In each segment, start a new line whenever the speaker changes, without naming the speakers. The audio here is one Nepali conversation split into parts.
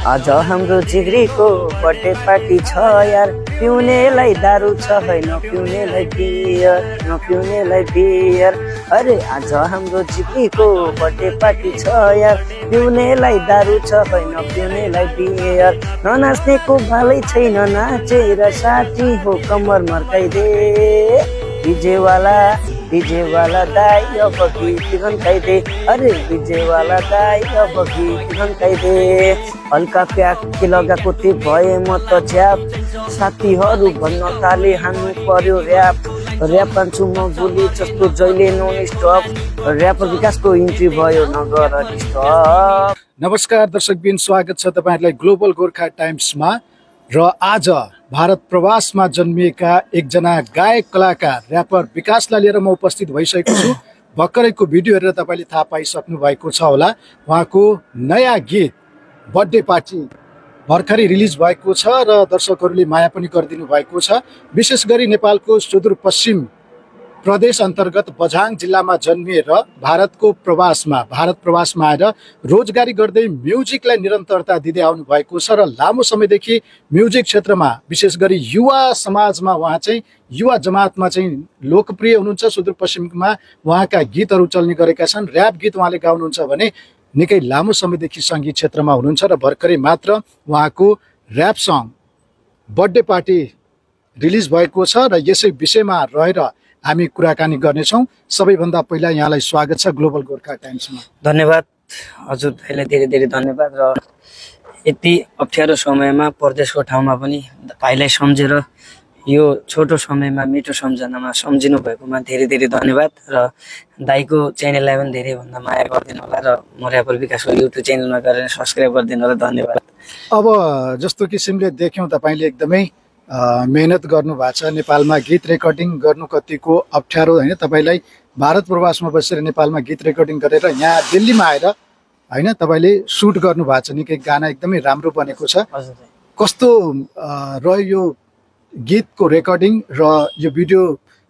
आज हाम्रो जिग्रीको बर्थडे पार्टी छ यार, पिउनेलाई दारू छ है नपिउनेलाई बियर, नपिउनेलाई बियर। अरे आज हाम्रो जिग्रीको बर्थडे पार्टी छ यार, पिउनेलाई दारू छ है नपिउनेलाई बियर। ननाच्नेको भालै छैन नाचेर साथी हो कम्मर मर्काइदे। डीजे वाला दाई अब गीत गन्काइदे। अरे डीजे वाला दाई अब गीत गन्काइदे। हल्का प्याक के लगाएको थिएँ भए म त झ्याप, साथीहरू भन्न थाले हान्नु पर्यो ऱ्याप। ऱ्याप हान्छु म गोली जस्तो जहिले नन स्टप। ऱ्यापर विकासको इन्ट्री भयो नगर डिस्टर्ब।
नमस्कार दर्शकबिन, स्वागत छ तपाईहरुलाई ग्लोबल गोर्खा टाइम्समा। र आज भारत प्रवासमा जन्मिएका एकजना गायक कलाकार ऱ्यापर विकासलाई लिएर म उपस्थित भइसकेको छु। भर्खरैको भिडियो हेरेर तपाईले थाहा पाइसक्नु भएको छ होला। उहाँको नयाँ गीत बर्थडे पार्टी भर्खरै रिलिज भएको छ र दर्शकहरूले माया पनि गरिदिनु भएको छ। विशेष गरी नेपालको सुदूरपश्चिम प्रदेश अन्तर्गत बझाङ जिल्लामा जन्मिएर भारत प्रवासमा आएर रोजगारी गर्दै म्युजिकलाई निरन्तरता दिँदै आउनु भएको छ र लामो समयदेखि म्युजिक क्षेत्रमा विशेष गरी युवा समाजमा उहाँ चाहिँ युवा जमातमा चाहिँ लोकप्रिय हुनुहुन्छ। सुदूरपश्चिममा उहाँका गीतहरू चल्ने गरेका छन्। ऱ्याप गीत उहाँले गाउनुहुन्छ भने निकै लामो समयदेखि सङ्गीत क्षेत्रमा हुनुहुन्छ र भर्खरै मात्र उहाँको rap song birthday party release भएको छ र यसै विषयमा रहेर हामी कुराकानी गर्नेछौँ। सबैभन्दा पहिला यहाँलाई स्वागत छ ग्लोबल गोर्खा टाइम्समा।
धन्यवाद हजुर, भाइलाई धेरै धेरै धन्यवाद। र यति अप्ठ्यारो समयमा परदेशको ठाउँमा पनि भाइलाई सम्झेर यो छोटो समयमा मिठो सम्झनामा सम्झिनु भएकोमा धेरै धेरै धन्यवाद। र दाइको च्यानललाई पनि धेरैभन्दा माया गरिदिनु होला र म ऱ्यापर विकासको युट्युब च्यानलमा गएर सब्सक्राइब गरिदिनु होला। धन्यवाद।
अब जस्तो किसिमले देख्यौँ तपाईँले एकदमै मेहनत गर्नु भएको छ। नेपालमा गीत रेकर्डिङ गर्नु कतिको अप्ठ्यारो होइन। तपाईँलाई भारत प्रवासमा बसेर नेपालमा गीत रेकर्डिङ गरेर यहाँ दिल्लीमा आएर होइन तपाईँले सुट गर्नु भएको छ। निकै गाना एकदमै राम्रो बनेको छ। कस्तो रह्यो यो गीतको रेकर्डिङ र यो भिडियो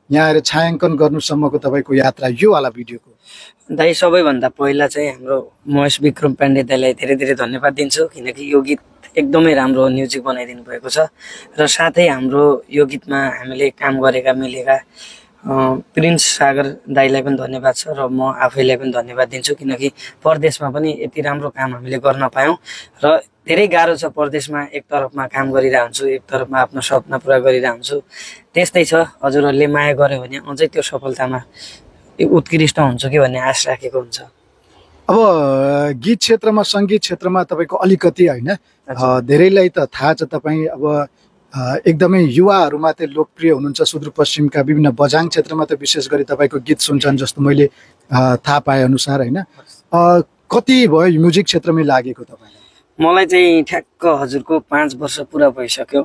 यहाँ आएर छायाङ्कन गर्नुसम्मको तपाईँको यात्रा यो वाला भिडियोको?
दाइ सबैभन्दा पहिला चाहिँ हाम्रो महेश विक्रम पाण्डे दाइलाई धेरै धेरै धन्यवाद दिन्छु, किनकि यो गीत एकदमै राम्रो म्युजिक बनाइदिनु भएको छ। र साथै हाम्रो यो गीतमा हामीले काम गरेका मिलेका प्रिन्स सागर दाइलाई पनि धन्यवाद छ र म आफैलाई पनि धन्यवाद दिन्छु, किनकि परदेशमा पनि यति राम्रो काम हामीले गर्न पायौँ। र धेरै गाह्रो छ परदेशमा, एक तरफमा काम गरिरहन्छु, एक तरफमा आफ्नो सपना पुरा गरिरहन्छु। त्यस्तै छ, हजुरहरूले माया गर्यो भने अझै त्यो सफलतामा उत्कृष्ट हुन्छ कि भन्ने आश राखेको हुन्छ।
अब गीत क्षेत्रमा सङ्गीत क्षेत्रमा तपाईँको अलिकति होइन धेरैलाई त थाहा छ तपाईँ अब एकदमै युवाहरूमा चाहिँ लोकप्रिय हुनुहुन्छ। सुदूरपश्चिमका विभिन्न बझाङ क्षेत्रमा त विशेष गरी तपाईँको गीत सुन्छन् जस्तो मैले थाहा पाए अनुसार होइन। कति भयो म्युजिक क्षेत्रमै लागेको तपाईँलाई?
मलाई चाहिँ ठ्याक्क हजुरको 5 वर्ष पुरा भइसक्यो।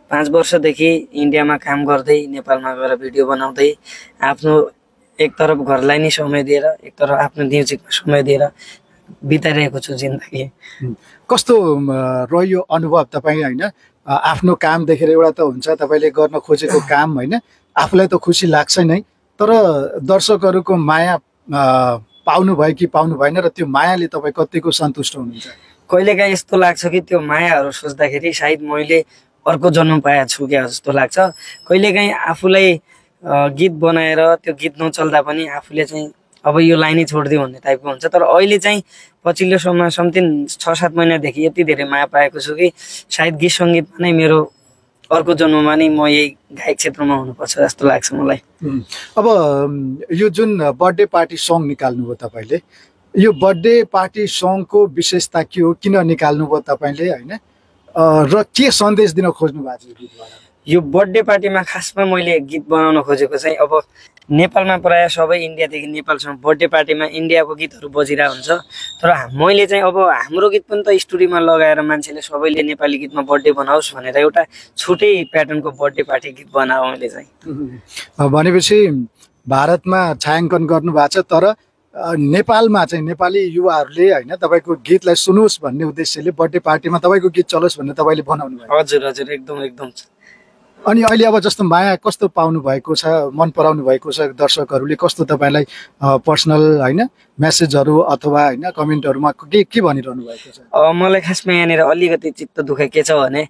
5 वर्षदेखि इन्डियामा काम गर्दै नेपालमा गएर भिडियो बनाउँदै आफ्नो एक तरफ घरलाई नै समय दिएर एक तरफ आफ्नो म्युजिकमा समय दिएर बिताइरहेको छु जिन्दगी।
कस्तो रह्यो अनुभव तपाईँ होइन? आफ्नो काम देखेर एउटा त हुन्छ तपाईँले गर्न खोजेको काम होइन, आफूलाई त खुसी लाग्छ नै, तर दर्शकहरूको माया पाउनु भयो कि पाउनु भएन र त्यो मायाले तपाईँ कतिको सन्तुष्ट हुनुहुन्छ?
कहिलेकाहीँ यस्तो लाग्छ कि त्यो मायाहरू सोच्दाखेरि सायद मैले अर्को जन्म पाएको छु क्या जस्तो लाग्छ। कहिलेकाहीँ आफूलाई गीत बनाएर त्यो गीत नचल्दा पनि आफूले चाहिँ अब यो लाइनै छोडिदियो भन्ने टाइपको हुन्छ। तर अहिले चाहिँ पछिल्लो समय समथिङ 6-7 महिनादेखि यति धेरै माया पाएको छु कि सायद गीत सङ्गीतमा नै मेरो अर्को जन्ममा नै म यही गायक क्षेत्रमा हुनुपर्छ जस्तो लाग्छ मलाई।
अब यो जुन बर्थडे पार्टी सङ निकाल्नुभयो तपाईँले, यो बर्थडे पार्टी सङको विशेषता के हो, किन निकाल्नुभयो तपाईँले होइन, र के सन्देश दिन खोज्नु भएको छ गीतबाट?
यो बर्थडे पार्टीमा खासमा मैले गीत बनाउन खोजेको चाहिँ अब नेपालमा प्रायः सबै इन्डियादेखि नेपालसम्म बर्थडे पार्टीमा इन्डियाको गीतहरू बजिरहेको हुन्छ। तर मैले चाहिँ अब हाम्रो गीत पनि त स्टुडियोमा लगाएर मान्छेले सबैले नेपाली गीतमा बर्थडे बनाओस् भनेर एउटा छुट्टै प्याटर्नको बर्थडे पार्टी गीत बनाऊ मैले चाहिँ।
भनेपछि भारतमा छायाङ्कन गर्नु भएको छ, तर नेपालमा चाहिँ नेपाली युवाहरूले होइन तपाईँको गीतलाई सुनोस् भन्ने उद्देश्यले बर्थडे पार्टीमा तपाईँको गीत चलोस् भनेर तपाईँले बनाउनु भयो?
हजुर हजुर, एकदम एकदम।
अनि अहिले अब जस्तो माया कस्तो पाउनु भएको छ, मन पराउनु भएको छ दर्शकहरूले, कस्तो तपाईँलाई पर्सनल होइन मेसेजहरू अथवा होइन कमेन्टहरूमा के भनिरहनु भएको छ?
मलाई खासमा यहाँनिर अलिकति चित्त दुखाइ के छ भने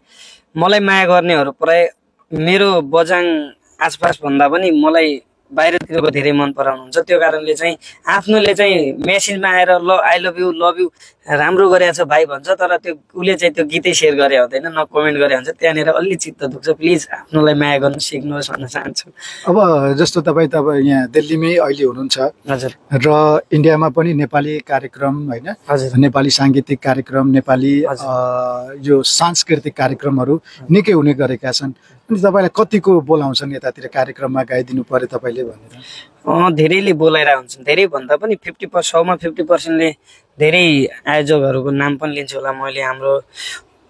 मलाई माया गर्नेहरू प्राय मेरो बजाङ आसपास भन्दा पनि मलाई बाहिरतिरको धेरै मन पराउनुहुन्छ। त्यो कारणले चाहिँ आफ्नोले चाहिँ मेसेजमा आएर ल आई लभ यु राम्रो गरेको छ भाइ भन्छ, तर त्यो उसले चाहिँ त्यो गीतै सेयर गरे हुँदैन, न कमेन्ट गरे हुन्छ। त्यहाँनिर अलि चित्त दुख्छ। प्लिज आफ्नोलाई माया गर्न सिक्नुहोस् भन्न चाहन्छु।
अब जस्तो तपाईँ यहाँ दिल्लीमै अहिले हुनुहुन्छ,
हजुर,
र इन्डियामा पनि नेपाली कार्यक्रम होइन,
हजुर,
नेपाली साङ्गीतिक कार्यक्रम, नेपाली यो सांस्कृतिक कार्यक्रमहरू निकै हुने गरेका छन्। अनि तपाईँलाई कतिको बोलाउँछन् यतातिर कार्यक्रममा गाइदिनु पर्यो तपाईँले भनेर?
धेरैले बोलाइरहेको हुन्छन्। धेरै भन्दा पनि 50%ले धेरै आयोजकहरूको नाम पनि लिन्छु होला मैले। हाम्रो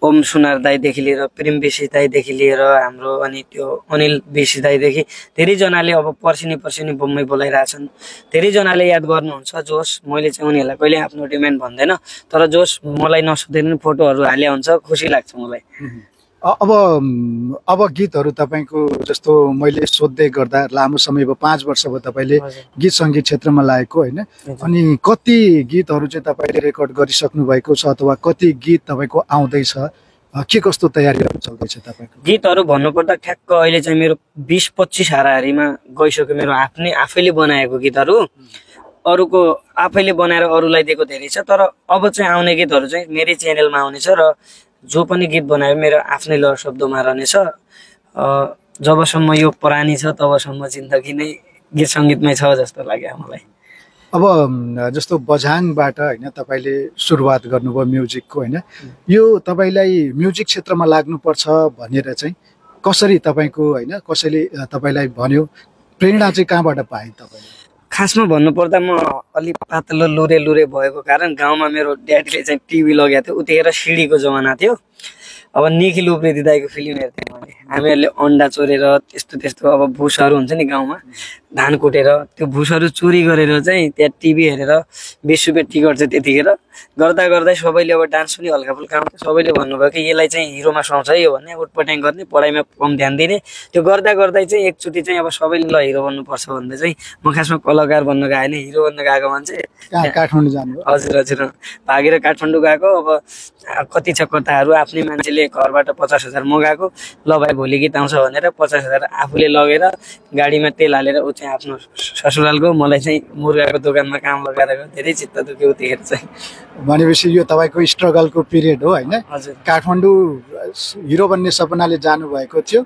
ओम सुनार दाईदेखि लिएर प्रेम बेसी दाईदेखि लिएर हाम्रो अनि त्यो अनिल बेसी दाईदेखि धेरैजनाले अब पर्सिनी बम्बई बोलाइरहेछन्। धेरैजनाले याद गर्नुहुन्छ जोस, मैले चाहिँ उनीहरूलाई कहिले आफ्नो डिमान्ड भन्दैन, तर जोस मलाई नसोधेर पनि फोटोहरू हाले हुन्छ, खुसी लाग्छ मलाई।
अब गीतहरू तपाईँको जस्तो मैले सोध्दै गर्दा लामो समय भयो, 5 वर्ष भयो तपाईँले गीत सङ्गीत क्षेत्रमा लागेको होइन, अनि कति गीतहरू चाहिँ तपाईँले रेकर्ड गरिसक्नु भएको छ अथवा कति गीत तपाईँको आउँदैछ, के कस्तो तयारीहरू चल्दैछ तपाईँको?
गीतहरू भन्नुपर्दा ठ्याक्क अहिले चाहिँ मेरो 20-25 हाराहारीमा गइसक्यो। मेरो आफैले बनाएको गीतहरू, अरूको आफैले बनाएर अरूलाई दिएको धेरै छ, तर अब चाहिँ आउने गीतहरू चाहिँ मेरै च्यानलमा आउनेछ र जो पनि गीत बनायो मेरो आफ्नै लय शब्दमा रहनेछ। जबसम्म यो पुरानी छ तबसम्म जिन्दगी नै गीत सङ्गीतमै छ जस्तो लाग्यो मलाई।
अब जस्तो बझाङबाट होइन तपाईँले सुरुवात गर्नुभयो म्युजिकको होइन, यो तपाईँलाई म्युजिक क्षेत्रमा लाग्नुपर्छ भनेर चाहिँ कसरी तपाईँको होइन कसैले तपाईँलाई भन्यो, प्रेरणा चाहिँ कहाँबाट पाए तपाईँले?
खासमा भन्नुपर्दा म अलिक पातलो लुरे भएको कारण गाउँमा मेरो ड्याडीले चाहिँ टिभी लगाएको थियो। उतिखेर सिडीको जमाना थियो। अब निखिल उप्रेती दाईको फिल्म हेर्थेँ मैले। हामीहरूले अन्डा चोरेर त्यस्तो अब भुसहरू हुन्छ नि गाउँमा, धान कुटेर त्यो भुसहरू चोरी गरेर चाहिँ त्यहाँ टिभी हेरेर 20 रुपियाँ टिकट चाहिँ त्यतिखेर गर्दै सबैले अब डान्स पनि हल्का फुल्का आउँथ्यो। सबैले भन्नुभयो कि यसलाई चाहिँ हिरोमा सुहाउँछ है यो भन्ने, उटपटाङ गर्ने, पढाइमा कम ध्यान दिने। त्यो गर्दै चाहिँ एकचोटि चाहिँ अब सबैले ल हिरो बन्नुपर्छ भन्दै चाहिँ म खासमा कलाकार बन्न गएन, हिरो बन्न गएको मान्छे।
काठमाडौँ जानु?
हजुर, भागेर काठमाडौँ गएको। अब कति छ कथाहरू, आफ्नै मान्छेले घरबाट 50,000 मगाएको, ल भाइ भोलि गीत आउँछ भनेर 50,000 आफूले लगेर गाडीमा तेल हालेर ऊ चाहिँ आफ्नो ससुरालको, मलाई चाहिँ मुर्गाको दोकानमा काम लगाएर धेरै चित्त दुख्यो उतिखेर चाहिँ।
भनेपछि यो तपाईँको स्ट्रगलको पिरियड हो होइन?
हजुर,
काठमाडौँ हिरो बन्ने सपनाले जानुभएको थियो,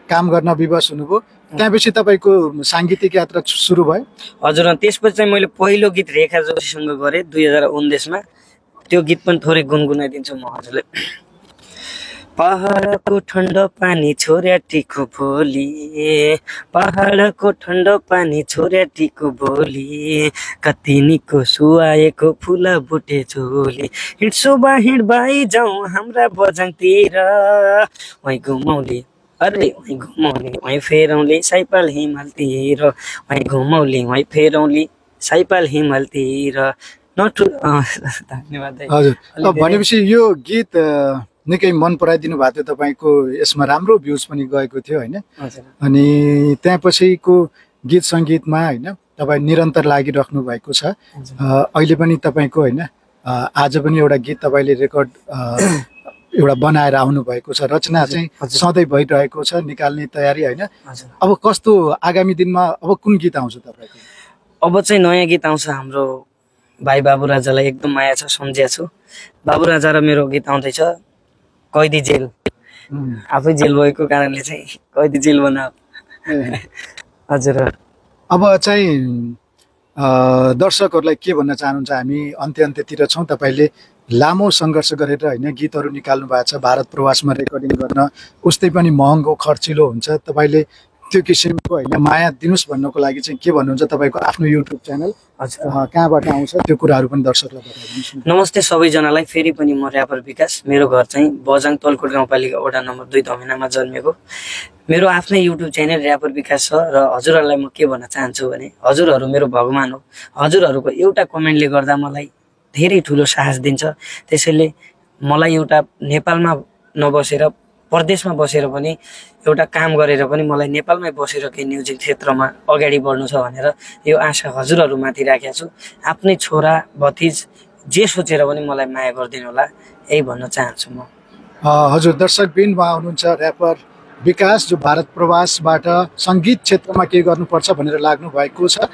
काम गर्न विवश हुनुभयो, त्यहाँपछि तपाईँको साङ्गीतिक यात्रा सुरु भयो?
हजुर, त्यसपछि चाहिँ मैले पहिलो गीत रेखा जोशीसँग गरेँ 2019मा। त्यो गीत पनि थोरै गुनगुनाइदिन्छु म हजुरले। पहाडको ठन्डो पानी छोर्या टिको भोलि, पहाडको ठन्डो पानी छोर्या टिको भोलि, कति निको सुहाएको फुला बुटे झोली, हिँड बाई जाउँ हाम्रा बजाङतिर, वहीँ घुमौली अरे वहीँ घुमौली वहीँ फेरौली साइपाल हिमालतिर, वहीँ घुमौली वहीँ फेरौली साइपाल हिमालतिर। धन्यवाद।
हजुर, भनेपछि यो गीत निकै मन पराइदिनु भएको थियो तपाईँको, यसमा राम्रो भ्युज पनि गएको थियो होइन? अनि त्यहाँपछिको गीत सङ्गीतमा होइन तपाईँ निरन्तर लागिराख्नु भएको छ। अहिले पनि तपाईँको होइन आज पनि एउटा गीत तपाईँले रेकर्ड एउटा बनाएर आउनु भएको छ, रचना चाहिँ सधैँ भइरहेको छ, निकाल्ने तयारी होइन? अब कस्तो आगामी दिनमा अब कुन गीत आउँछ तपाईँको?
अब चाहिँ नयाँ गीत आउँछ। हाम्रो भाइ बाबु राजालाई एकदम माया छ, सम्झिया छु। बाबु राजा र मेरो गीत आउँदैछ, कैदी जेल। आफै जेल भएको कारणले चाहिँ कैदी जेल बनाऊ। हजुर,
अब चाहिँ दर्शकहरूलाई के भन्न चाहनुहुन्छ? हामी अन्त्यतिर छौँ। तपाईँले लामो सङ्घर्ष गरेर होइन गीतहरू निकाल्नु भएको छ, भारत प्रवासमा रेकर्डिङ गर्न उस्तै पनि महँगो खर्चिलो हुन्छ। तपाईँले त्यो किसिमको होइन माया दिनुहोस् भन्नको लागि चाहिँ के भन्नुहुन्छ? तपाईँको आफ्नो युट्युब च्यानल कहाँबाट आउँछ त्यो कुराहरू पनि दर्शकलाई बताइदिनुहोस्।
नमस्ते सबैजनालाई। फेरि पनि म ऱ्यापर विकास। मेरो घर चाहिँ बजाङ तलकोट गाउँपालिका वडा नम्बर 2 धमिनामा जन्मेको। मेरो आफ्नै युट्युब च्यानल ऱ्यापर विकास छ र हजुरहरूलाई म के भन्न चाहन्छु भने हजुरहरू मेरो भगवान हो। हजुरहरूको एउटा कमेन्टले गर्दा मलाई धेरै ठुलो साहस दिन्छ। त्यसैले मलाई एउटा नेपालमा नबसेर परदेशमा बसेर पनि एउटा काम गरेर पनि मलाई नेपालमै बसेर केही म्युजिक क्षेत्रमा अगाडि बढ्नु छ भनेर यो आशा हजुरहरूमाथि राखेको छु। आफ्नै छोरा भतिज जे सोचेर पनि मलाई माया गरिदिनु होला, यही भन्न चाहन्छु म।
हजुर दर्शकबिन, उहाँ हुनुहुन्छ ऱ्यापर विकास, जो भारत प्रवासबाट सङ्गीत क्षेत्रमा के गर्नुपर्छ भनेर लाग्नु भएको छ।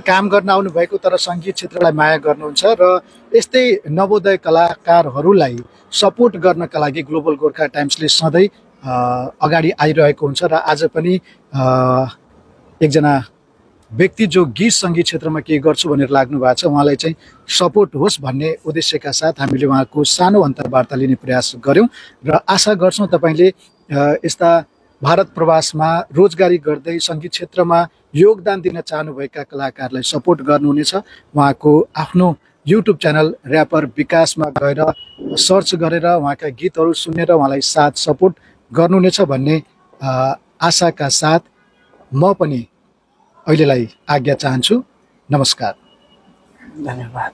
काम गर्न आउनुभएको, तर सङ्गीत क्षेत्रलाई माया गर्नुहुन्छ र यस्तै नवोदय कलाकारहरूलाई सपोर्ट गर्नका लागि ग्लोबल गोर्खा टाइम्सले सधैँ अगाडि आइरहेको हुन्छ र आज पनि एकजना व्यक्ति जो गीत सङ्गीत क्षेत्रमा के गर्छु भनेर लाग्नु भएको छ, उहाँलाई चाहिँ सपोर्ट होस् भन्ने उद्देश्यका साथ हामीले उहाँको सानो अन्तर्वार्ता लिने प्रयास गऱ्यौँ र आशा गर्छौँ तपाईँले यस्ता भारत प्रवासमा रोजगारी गर्दै सङ्गीत क्षेत्रमा योगदान दिन चाहनुभएका कलाकारलाई सपोर्ट गर्नुहुनेछ। उहाँको आफ्नो युट्युब च्यानल ऱ्यापर विकासमा गएर सर्च गरेर उहाँका गीतहरू सुनेर उहाँलाई साथ सपोर्ट गर्नुहुनेछ भन्ने आशाका साथ म पनि अहिलेलाई आज्ञा चाहन्छु। नमस्कार,
धन्यवाद।